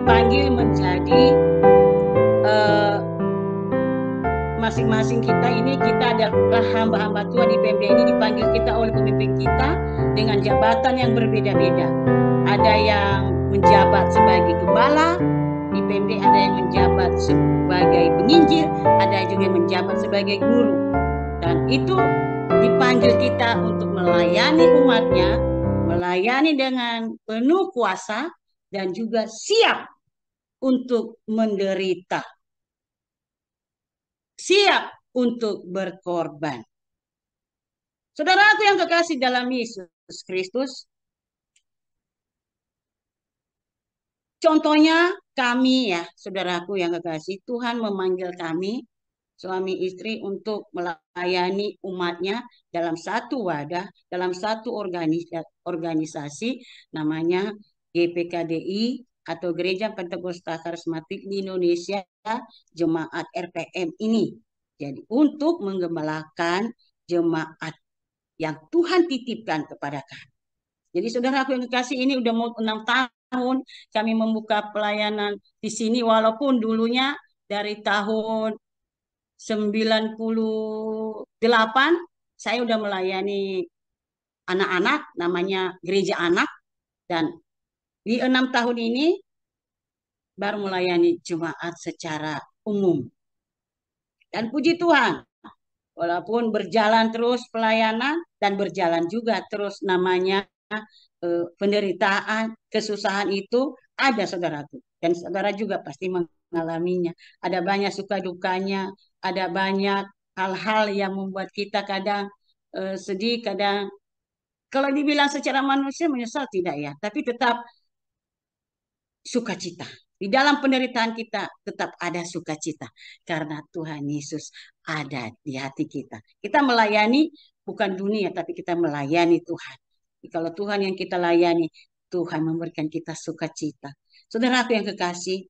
dipanggil menjadi masing-masing kita ini, kita adalah hamba-hamba Tuhan di PMD ini, dipanggil kita oleh pemimpin kita dengan jabatan yang berbeda-beda. Ada yang menjabat sebagai gembala di PMD, ada yang menjabat sebagai penginjil, ada juga yang menjabat sebagai guru. Dan itu dipanggil kita untuk melayani umatnya, melayani dengan penuh kuasa dan juga siap untuk menderita, siap untuk berkorban. Saudaraku yang kekasih dalam Yesus Kristus, contohnya kami ya, saudaraku yang kekasih, Tuhan memanggil kami, suami istri, untuk melayani umatnya dalam satu wadah, dalam satu organisasi, namanya GPKDI atau Gereja Pentakosta Karismatik di Indonesia, Jemaat RPM ini. Jadi untuk menggembalakan jemaat yang Tuhan titipkan kepada kami. Jadi saudaraku yang kekasih, ini udah mau 6 tahun kami membuka pelayanan di sini, walaupun dulunya dari tahun 98 saya udah melayani anak-anak, namanya gereja anak, dan di 6 tahun ini baru melayani jemaat secara umum. Dan puji Tuhan, walaupun berjalan terus pelayanan dan berjalan juga terus namanya penderitaan, kesusahan itu ada saudaraku. Dan saudara juga pasti mengalaminya. Ada banyak suka dukanya, ada banyak hal-hal yang membuat kita kadang sedih, kadang kalau dibilang secara manusia menyesal tidak ya, tapi tetap sukacita. Di dalam penderitaan kita tetap ada sukacita karena Tuhan Yesus ada di hati kita. Kita melayani bukan dunia, tapi kita melayani Tuhan. Kalau Tuhan yang kita layani, Tuhan memberikan kita sukacita. Saudaraku yang kekasih,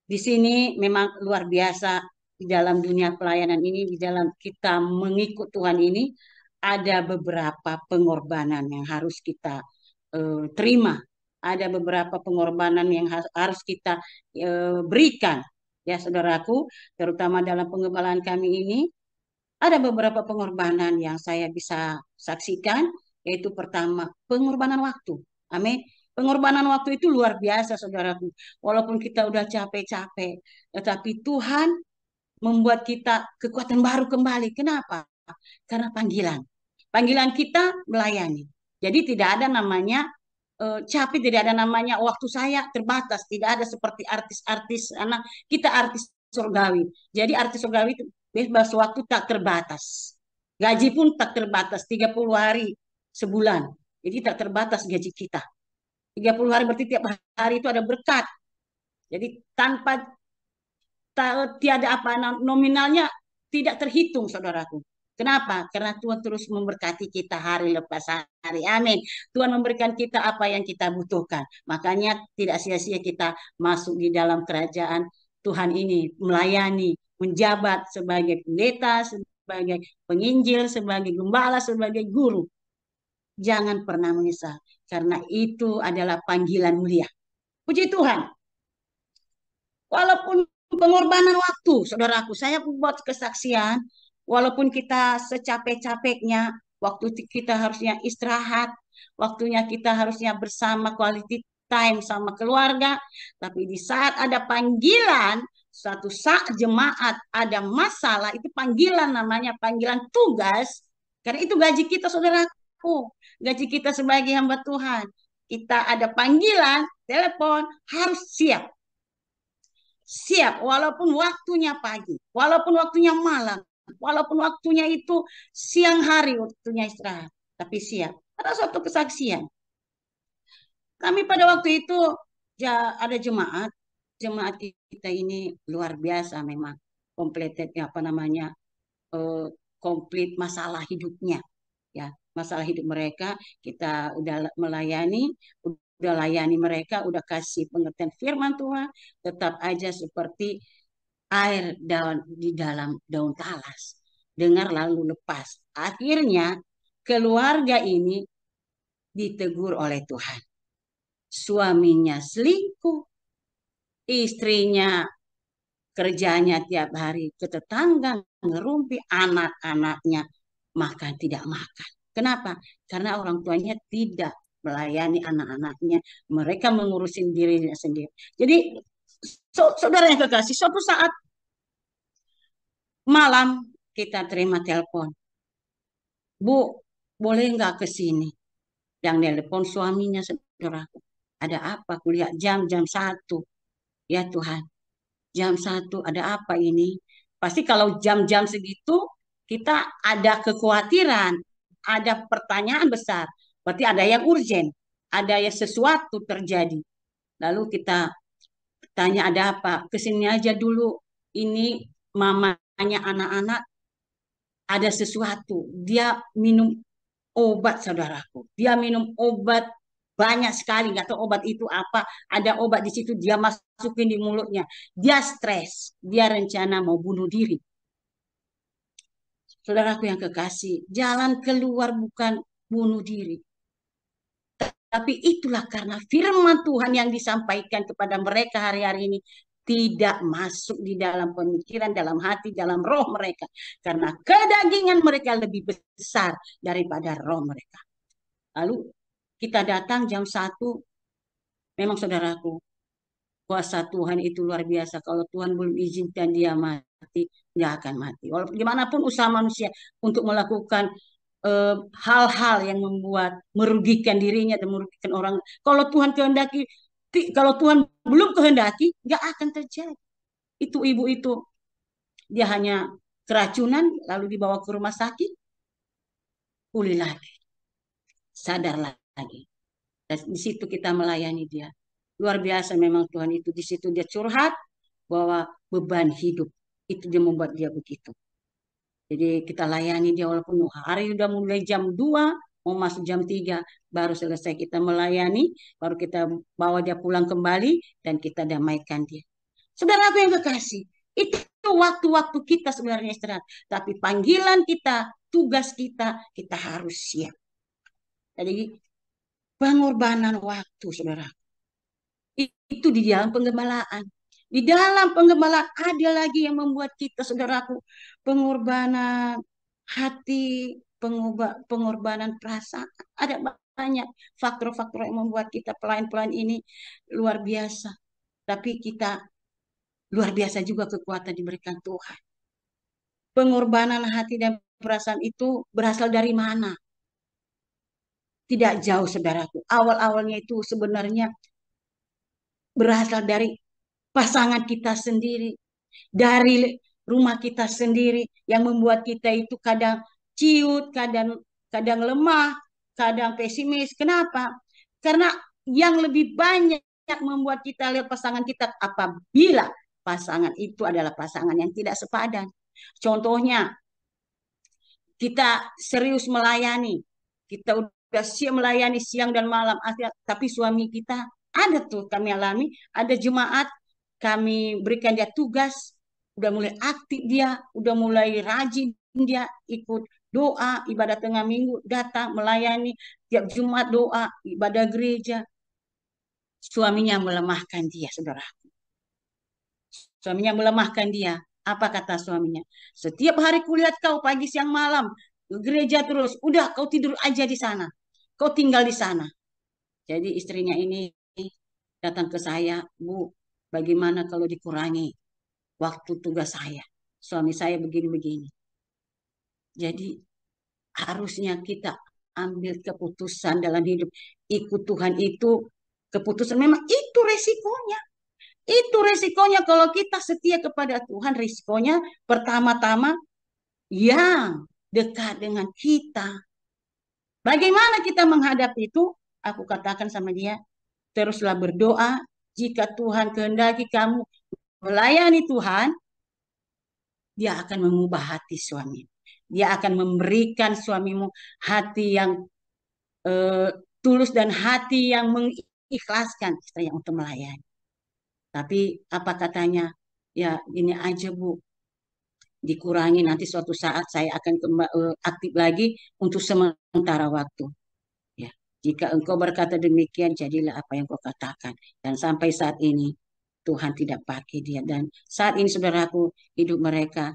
di sini memang luar biasa di dalam dunia pelayanan ini, di dalam kita mengikut Tuhan ini, ada beberapa pengorbanan yang harus kita terima. Ada beberapa pengorbanan yang harus kita berikan. Ya saudaraku, terutama dalam pengembalaan kami ini, ada beberapa pengorbanan yang saya bisa saksikan, yaitu pertama, pengorbanan waktu. Amin. Pengorbanan waktu itu luar biasa, saudaraku. Walaupun kita udah capek-capek, tetapi Tuhan membuat kita kekuatan baru kembali. Kenapa? Karena panggilan. Panggilan kita melayani. Jadi tidak ada namanya capek, tidak ada namanya waktu saya terbatas. Tidak ada seperti artis-artis, anak kita artis surgawi. Jadi artis surgawi itu bebas waktu tak terbatas. Gaji pun tak terbatas, 30 hari sebulan. Jadi tak terbatas gaji kita. 30 hari berarti tiap hari itu ada berkat. Jadi tanpa tiada apa nominalnya tidak terhitung, saudaraku. Kenapa? Karena Tuhan terus memberkati kita hari lepas hari. Amin. Tuhan memberikan kita apa yang kita butuhkan. Makanya tidak sia-sia kita masuk di dalam kerajaan Tuhan ini, melayani, menjabat sebagai pendeta, sebagai penginjil, sebagai gembala, sebagai guru. Jangan pernah menyesal, karena itu adalah panggilan mulia. Puji Tuhan. Walaupun pengorbanan waktu, saudaraku, saya buat kesaksian, walaupun kita secapek-capeknya, waktu kita harusnya istirahat, waktunya kita harusnya bersama quality time sama keluarga, tapi di saat ada panggilan, suatu saat jemaat ada masalah, itu panggilan namanya, panggilan tugas, karena itu gaji kita, saudaraku, gaji kita sebagai hamba Tuhan. Kita ada panggilan, telepon, harus siap. Siap, walaupun waktunya pagi, walaupun waktunya malam, walaupun waktunya itu siang hari, waktunya istirahat, tapi siap. Ada suatu kesaksian. Kami pada waktu itu ada jemaat, jemaat kita ini luar biasa memang, komplit apa namanya, komplit masalah hidupnya, ya masalah hidup mereka kita udah melayani, udah layani mereka, udah kasih pengertian firman Tuhan, tetap aja seperti air daun di dalam daun talas. Dengar lalu lepas. Akhirnya keluarga ini ditegur oleh Tuhan. suaminya selingkuh, istrinya kerjanya tiap hari ke tetangga, ngerumpi, anak-anaknya makan tidak makan. Kenapa? Karena orang tuanya tidak melayani anak-anaknya, mereka mengurusin dirinya sendiri. Jadi, saudara yang kekasih, suatu saat malam kita terima telepon, Bu, boleh nggak ke sini? Yang telepon suaminya, saudaraku. Ada apa? Kulihat jam 1. Ya Tuhan, jam 1 ada apa ini? Pasti kalau jam-jam segitu kita ada kekhawatiran, ada pertanyaan besar. Berarti ada yang urgen, ada yang sesuatu terjadi. Lalu kita tanya ada apa? Kesini aja dulu. Ini mamanya anak-anak ada sesuatu. Dia minum obat, saudaraku. Dia minum obat banyak sekali, nggak tahu obat itu apa. Ada obat di situ, dia masukin di mulutnya. Dia stres, dia rencana mau bunuh diri. Saudaraku yang kekasih, jalan keluar bukan bunuh diri. Tapi itulah karena firman Tuhan yang disampaikan kepada mereka hari-hari ini tidak masuk di dalam pemikiran, dalam hati, dalam roh mereka. Karena kedagingan mereka lebih besar daripada roh mereka. Lalu kita datang jam 1, memang saudaraku, kuasa Tuhan itu luar biasa. Kalau Tuhan belum izinkan dia mati, dia akan mati. Walaupun gimana pun usaha manusia untuk melakukan hal-hal yang membuat merugikan dirinya dan merugikan orang. Kalau Tuhan kehendaki, kalau Tuhan belum kehendaki, nggak akan terjadi. Itu ibu itu, dia hanya keracunan, lalu dibawa ke rumah sakit, pulih lagi, sadar lagi. Dan di situ kita melayani dia. Luar biasa memang Tuhan itu. Di situ dia curhat bahwa beban hidup itu dia membuat dia begitu. Jadi kita layani dia walaupun hari udah mulai jam 2, mau masuk jam 3, baru selesai kita melayani, baru kita bawa dia pulang kembali dan kita damaikan dia. Saudara aku yang kekasih, itu waktu-waktu kita sebenarnya istirahat. Tapi panggilan kita, tugas kita, kita harus siap. Jadi pengorbanan waktu, saudara. Itu di dalam penggembalaan. Di dalam penggembalaan ada lagi yang membuat kita, saudaraku, pengorbanan hati, pengorbanan perasaan. Ada banyak faktor-faktor yang membuat kita pelayan-pelayan ini luar biasa. Tapi kita luar biasa juga kekuatan diberikan Tuhan. Pengorbanan hati dan perasaan itu berasal dari mana? Tidak jauh, saudaraku. Awal-awalnya itu sebenarnya berasal dari pasangan kita sendiri, dari rumah kita sendiri yang membuat kita itu kadang ciut, kadang kadang lemah, kadang pesimis. Kenapa? Karena yang lebih banyak membuat kita lihat pasangan kita apabila pasangan itu adalah pasangan yang tidak sepadan. Contohnya, kita serius melayani, kita udah siap melayani siang dan malam, tapi suami kita ada tuh kami alami, ada jemaat kami berikan dia tugas, udah mulai aktif dia, udah mulai rajin dia ikut doa, ibadah tengah minggu, datang melayani, tiap Jumat doa, ibadah gereja. Suaminya melemahkan dia, saudara. Suaminya melemahkan dia. Apa kata suaminya? Setiap hari kulihat kau pagi siang malam ke gereja terus. Udah kau tidur aja di sana. Kau tinggal di sana. Jadi istrinya ini datang ke saya, Bu, bagaimana kalau dikurangi waktu tugas saya? Suami saya begini-begini. Jadi harusnya kita ambil keputusan dalam hidup. Ikut Tuhan itu keputusan. Memang itu resikonya. Itu resikonya kalau kita setia kepada Tuhan. Resikonya pertama-tama yang dekat dengan kita. Bagaimana kita menghadapi itu? Aku katakan sama dia, teruslah berdoa. Jika Tuhan kehendaki kamu melayani Tuhan, dia akan mengubah hati suami. Dia akan memberikan suamimu hati yang eh, tulus dan hati yang mengikhlaskan istrinya untuk melayani. Tapi apa katanya? Ya ini aja Bu, dikurangi nanti suatu saat saya akan aktif lagi untuk sementara waktu. Ya. Jika engkau berkata demikian, jadilah apa yang kau katakan. Dan sampai saat ini, Tuhan tidak pakai dia. Dan saat ini, saudaraku, hidup mereka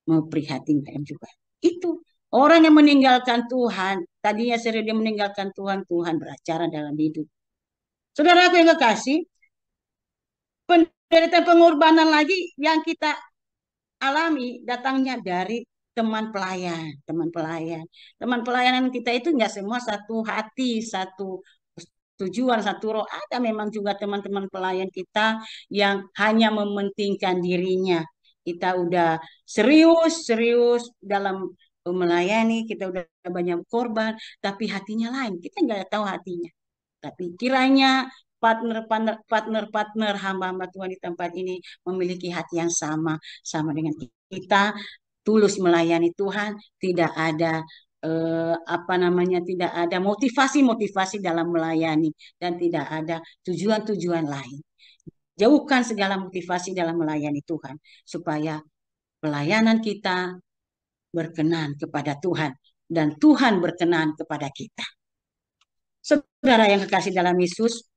memprihatinkan juga. Itu orang yang meninggalkan Tuhan, tadinya serius dia meninggalkan Tuhan, Tuhan beracara dalam hidup. Saudaraku yang kekasih, penderitaan pengorbanan lagi yang kita alami datangnya dari teman pelayan, teman pelayan. Teman pelayanan kita itu enggak semua satu hati, satu tujuan, satu roh. Ada memang juga teman-teman pelayan kita yang hanya mementingkan dirinya. Kita udah serius dalam melayani, kita udah banyak korban, tapi hatinya lain. Kita nggak tahu hatinya. Tapi kiranya partner hamba-hamba Tuhan di tempat ini memiliki hati yang sama, sama dengan kita, tulus melayani Tuhan, tidak ada apa namanya, tidak ada motivasi-motivasi dalam melayani dan tidak ada tujuan-tujuan lain. Jauhkan segala motivasi dalam melayani Tuhan supaya pelayanan kita berkenan kepada Tuhan dan Tuhan berkenan kepada kita. Saudara yang kekasih dalam Yesus,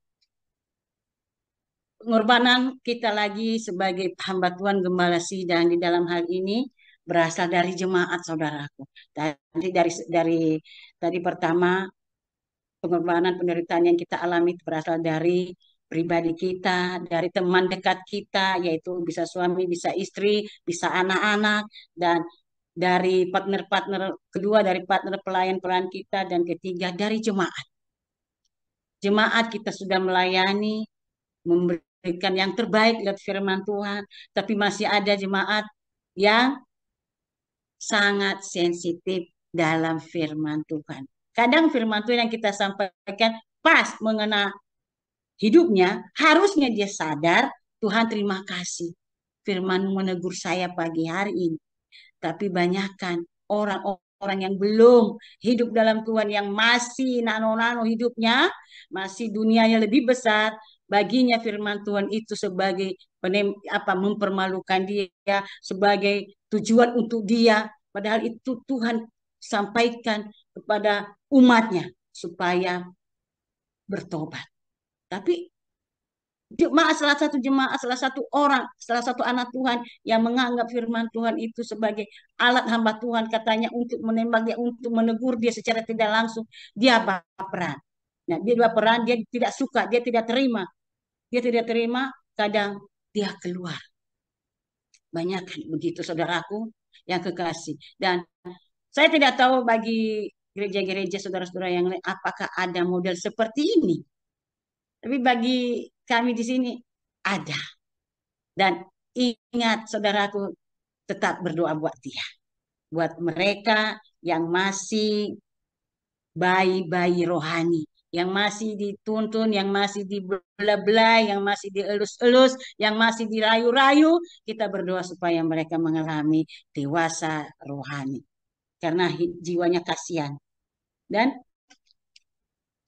pengorbanan kita lagi sebagai hamba Tuhan Gembala Sidang di dalam hal ini berasal dari jemaat, saudaraku. Tadi pertama, pengorbanan penderitaan yang kita alami berasal dari pribadi kita, dari teman dekat kita, yaitu bisa suami, bisa istri, bisa anak-anak, dan dari partner-partner kedua, dari partner pelayan-pelayan kita, dan ketiga dari jemaat. Jemaat kita sudah melayani, memberikan yang terbaik lewat firman Tuhan, tapi masih ada jemaat yang sangat sensitif dalam firman Tuhan. Kadang firman Tuhan yang kita sampaikan pas mengena hidupnya, harusnya dia sadar, Tuhan terima kasih. Firman menegur saya pagi hari ini. Tapi banyakkan orang-orang yang belum hidup dalam Tuhan, yang masih nano-nano hidupnya, masih dunianya lebih besar, baginya firman Tuhan itu sebagai mempermalukan dia, sebagai tujuan untuk dia. Padahal itu Tuhan sampaikan kepada umatnya supaya bertobat. Tapi salah satu orang, salah satu anak Tuhan yang menganggap firman Tuhan itu sebagai alat hamba Tuhan, katanya untuk menembak dia, untuk menegur dia secara tidak langsung, dia baperan. Nah, dia baperan, dia tidak suka, dia tidak terima, kadang dia keluar. Banyak kan begitu, saudaraku yang kekasih. Dan saya tidak tahu bagi gereja-gereja saudara-saudara yang lain, apakah ada model seperti ini. Tapi bagi kami di sini ada. Dan ingat, saudaraku, tetap berdoa buat dia. Buat mereka yang masih bayi-bayi rohani, yang masih dituntun, yang masih dibelai-belai, yang masih dielus-elus, yang masih dirayu-rayu, kita berdoa supaya mereka mengalami dewasa rohani. Karena jiwanya kasihan. Dan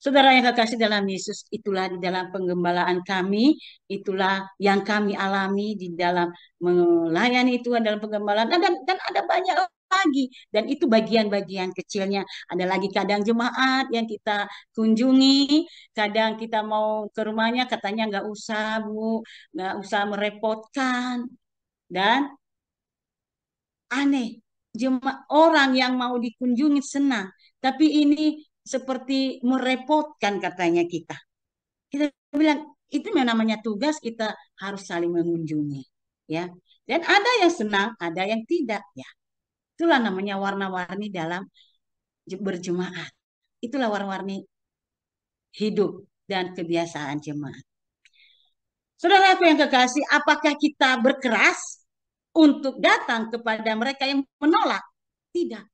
saudara yang kekasih dalam Yesus, itulah di dalam penggembalaan kami, itulah yang kami alami di dalam melayani Tuhan dalam penggembalaan, dan ada banyak lagi, dan itu bagian-bagian kecilnya. Ada lagi kadang jemaat yang kita kunjungi, kadang kita mau ke rumahnya, katanya nggak usah Bu, nggak usah merepotkan, dan aneh, orang yang mau dikunjungi senang, tapi ini seperti merepotkan, katanya kita. Kita bilang itu namanya tugas, kita harus saling mengunjungi, ya. Dan ada yang senang, ada yang tidak, ya. Itulah namanya warna-warni dalam berjemaat. Itulah warna-warni hidup dan kebiasaan jemaat. Saudaraku yang kekasih, apakah kita berkeras untuk datang kepada mereka yang menolak? Tidak.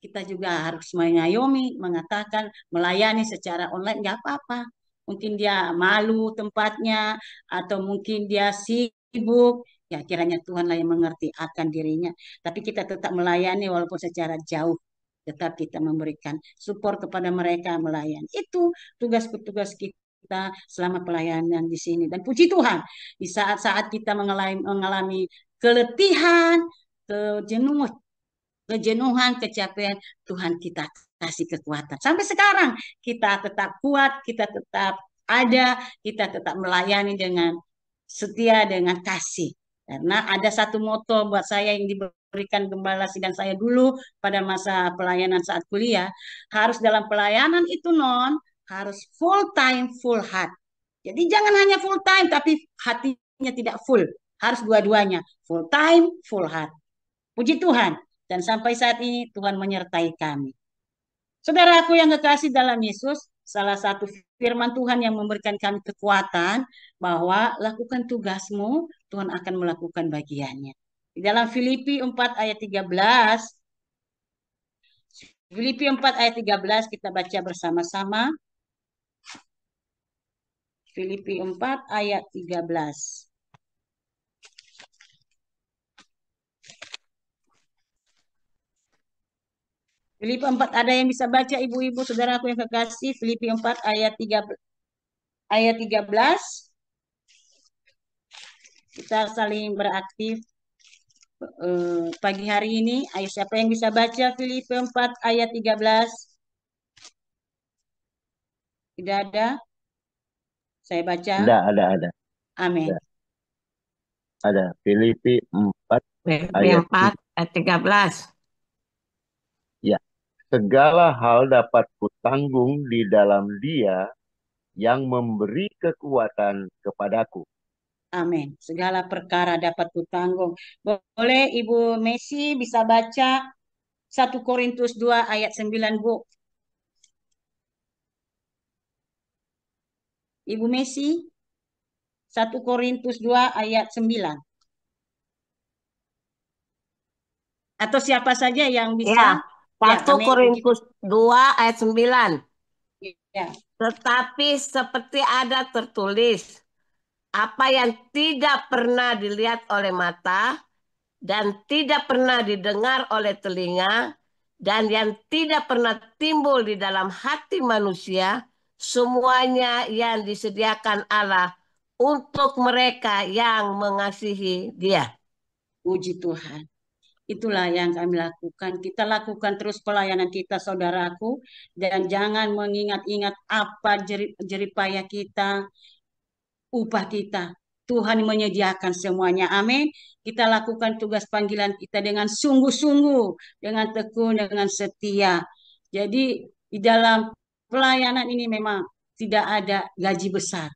Kita juga harus mengayomi, mengatakan, melayani secara online, nggak apa-apa. Mungkin dia malu tempatnya, atau mungkin dia sibuk, ya kiranya Tuhanlah yang mengerti akan dirinya. Tapi kita tetap melayani walaupun secara jauh. Tetap kita memberikan support kepada mereka melayani. Itu tugas-tugas kita selama pelayanan di sini. Dan puji Tuhan, di saat-saat kita mengalami keletihan, kejenuhan, kecapean, Tuhan kita kasih kekuatan. Sampai sekarang kita tetap kuat, kita tetap ada, kita tetap melayani dengan setia, dengan kasih. Karena ada satu moto buat saya yang diberikan gembala sidang saya dulu pada masa pelayanan saat kuliah, harus dalam pelayanan itu harus full time, full heart. Jadi jangan hanya full time tapi hatinya tidak full, harus dua-duanya, full time, full heart. Puji Tuhan. Dan sampai saat ini Tuhan menyertai kami. Saudaraku yang kekasih dalam Yesus, salah satu firman Tuhan yang memberikan kami kekuatan bahwa lakukan tugasmu, Tuhan akan melakukan bagiannya. Di dalam Filipi 4 ayat 13, Filipi 4 ayat 13 kita baca bersama-sama. Filipi 4 ayat 13. Filipi 4 ada yang bisa baca ibu-ibu saudaraku yang kekasih, Filipi 4 ayat 13. Kita saling beraktif pagi hari ini. Ayo siapa yang bisa baca Filipi 4 ayat 13? Tidak ada? Saya baca. Ada. Amin. Ada. Filipi 4 Filipi ayat 4 ayat 13. Ya, segala hal dapat kutanggung di dalam Dia yang memberi kekuatan kepadaku. Amin. Segala perkara dapat kutanggung. Boleh Ibu Messi bisa baca 1 Korintus 2 ayat 9, Bu. Ibu Messi 1 Korintus 2 ayat 9. Atau siapa saja yang bisa? Ya, 1 amin. Korintus 2 ayat 9. Ya. Tetapi seperti ada tertulis, apa yang tidak pernah dilihat oleh mata dan tidak pernah didengar oleh telinga dan yang tidak pernah timbul di dalam hati manusia, semuanya yang disediakan Allah untuk mereka yang mengasihi Dia. Puji Tuhan. Itulah yang kami lakukan. Kita lakukan terus pelayanan kita, saudaraku. Dan jangan mengingat-ingat apa jeripaya kita, upah kita. Tuhan menyediakan semuanya. Amin. Kita lakukan tugas panggilan kita dengan sungguh-sungguh, dengan tekun, dengan setia. Jadi di dalam pelayanan ini memang tidak ada gaji besar.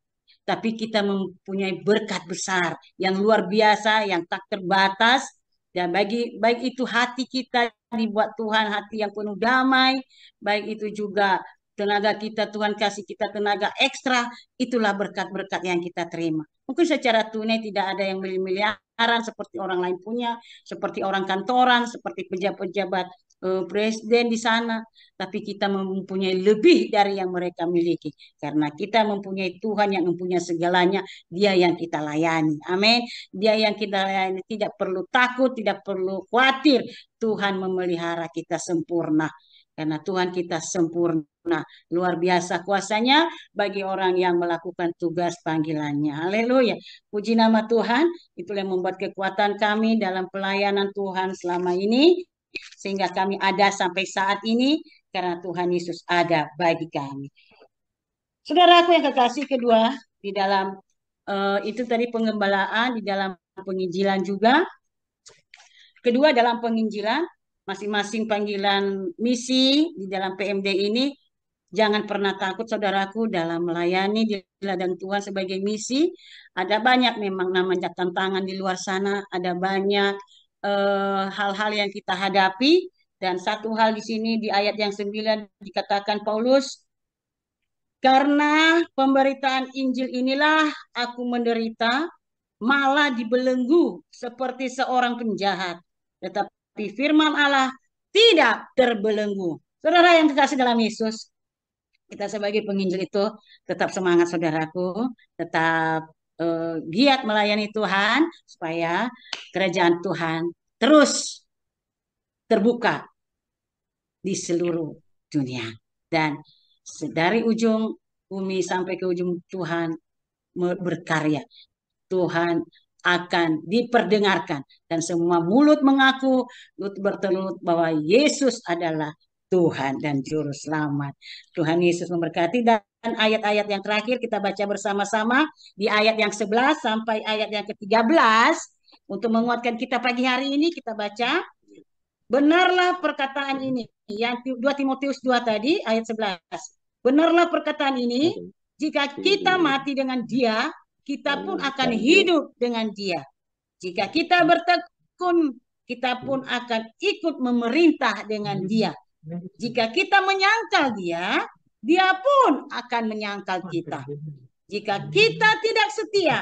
Tapi kita mempunyai berkat besar yang luar biasa, yang tak terbatas. Dan baik itu hati kita dibuat Tuhan hati yang penuh damai, baik itu juga tenaga kita, Tuhan kasih kita tenaga ekstra, itulah berkat-berkat yang kita terima. Mungkin secara tunai tidak ada yang miliaran seperti orang lain punya, seperti orang kantoran, seperti pejabat-pejabat presiden di sana, tapi kita mempunyai lebih dari yang mereka miliki karena kita mempunyai Tuhan yang mempunyai segalanya, Dia yang kita layani. Amin. Dia yang kita layani, tidak perlu takut, tidak perlu khawatir. Tuhan memelihara kita sempurna karena Tuhan kita sempurna, luar biasa kuasanya bagi orang yang melakukan tugas panggilannya. Haleluya. Puji nama Tuhan, itulah yang membuat kekuatan kami dalam pelayanan Tuhan selama ini sehingga kami ada sampai saat ini karena Tuhan Yesus ada bagi kami. Saudaraku yang kekasih, kedua di dalam itu tadi pengembalaan, di dalam penginjilan juga. Kedua dalam penginjilan, masing-masing panggilan misi di dalam PMD ini, jangan pernah takut saudaraku dalam melayani di ladang Tuhan sebagai misi. Ada banyak memang namanya tantangan di luar sana, ada banyak hal-hal yang kita hadapi. Dan satu hal di sini di ayat yang 9 dikatakan Paulus, karena pemberitaan Injil inilah aku menderita, malah dibelenggu seperti seorang penjahat. Tetapi firman Allah tidak terbelenggu. Saudara yang kekasih dalam Yesus, kita sebagai penginjil itu tetap semangat saudaraku, tetap giat melayani Tuhan supaya kerajaan Tuhan terus terbuka di seluruh dunia. Dan dari ujung bumi sampai ke ujung Tuhan berkarya. Tuhan akan diperdengarkan dan semua mulut mengaku, mulut bertelut bahwa Yesus adalah Tuhan dan Juru Selamat. Tuhan Yesus memberkati. Dan ayat-ayat yang terakhir kita baca bersama-sama di ayat yang 11 sampai ayat yang ke-13. Untuk menguatkan kita pagi hari ini kita baca. Benarlah perkataan ini. Yang 2 Timotius 2 tadi ayat 11. Benarlah perkataan ini. Jika kita mati dengan Dia, kita pun akan hidup dengan Dia. Jika kita bertekun, kita pun akan ikut memerintah dengan Dia. Jika kita menyangkal Dia, Dia pun akan menyangkal kita. Jika kita tidak setia,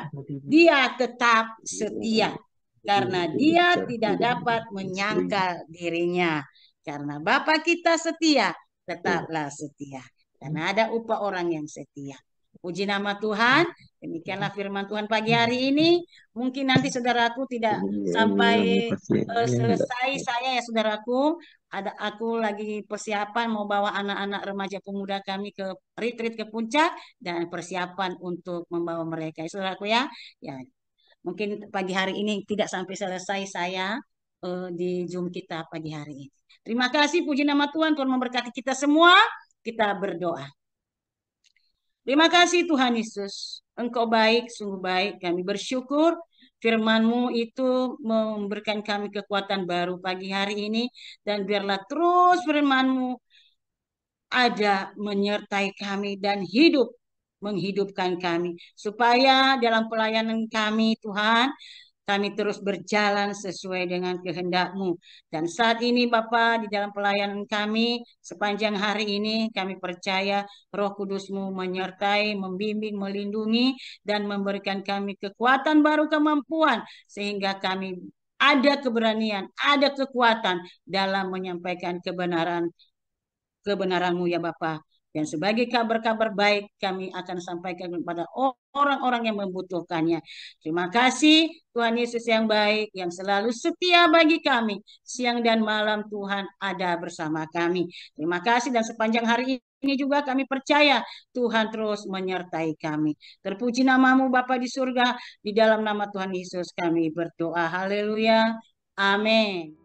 Dia tetap setia. Karena Dia tidak dapat menyangkal dirinya. Karena Bapa kita setia, tetaplah setia. Karena ada upah orang yang setia. Puji nama Tuhan. Demikianlah firman Tuhan pagi hari ini. Mungkin nanti saudaraku tidak sampai selesai saya ya saudaraku. Aku lagi persiapan mau bawa anak-anak remaja pemuda kami ke retreat ke puncak dan persiapan untuk membawa mereka. Saudaraku ya. Ya, mungkin pagi hari ini tidak sampai selesai saya di Zoom kita pagi hari ini. Terima kasih, puji nama Tuhan. Tuhan memberkati kita semua. Kita berdoa. Terima kasih Tuhan Yesus. Engkau baik, sungguh baik. Kami bersyukur firman-Mu itu memberikan kami kekuatan baru pagi hari ini. Dan biarlah terus firman-Mu ada menyertai kami dan menghidupkan kami. Supaya dalam pelayanan kami Tuhan, kami terus berjalan sesuai dengan kehendak-Mu. Dan saat ini Bapa, di dalam pelayanan kami, sepanjang hari ini kami percaya Roh Kudus-Mu menyertai, membimbing, melindungi, dan memberikan kami kekuatan baru, kemampuan, sehingga kami ada keberanian, ada kekuatan dalam menyampaikan kebenaran-Mu ya Bapa. Dan sebagai kabar-kabar baik kami akan sampaikan kepada orang-orang yang membutuhkannya. Terima kasih Tuhan Yesus yang baik, yang selalu setia bagi kami. Siang dan malam Tuhan ada bersama kami. Terima kasih dan sepanjang hari ini juga kami percaya Tuhan terus menyertai kami. Terpuji nama-Mu Bapa di surga, di dalam nama Tuhan Yesus kami berdoa. Haleluya. Amin.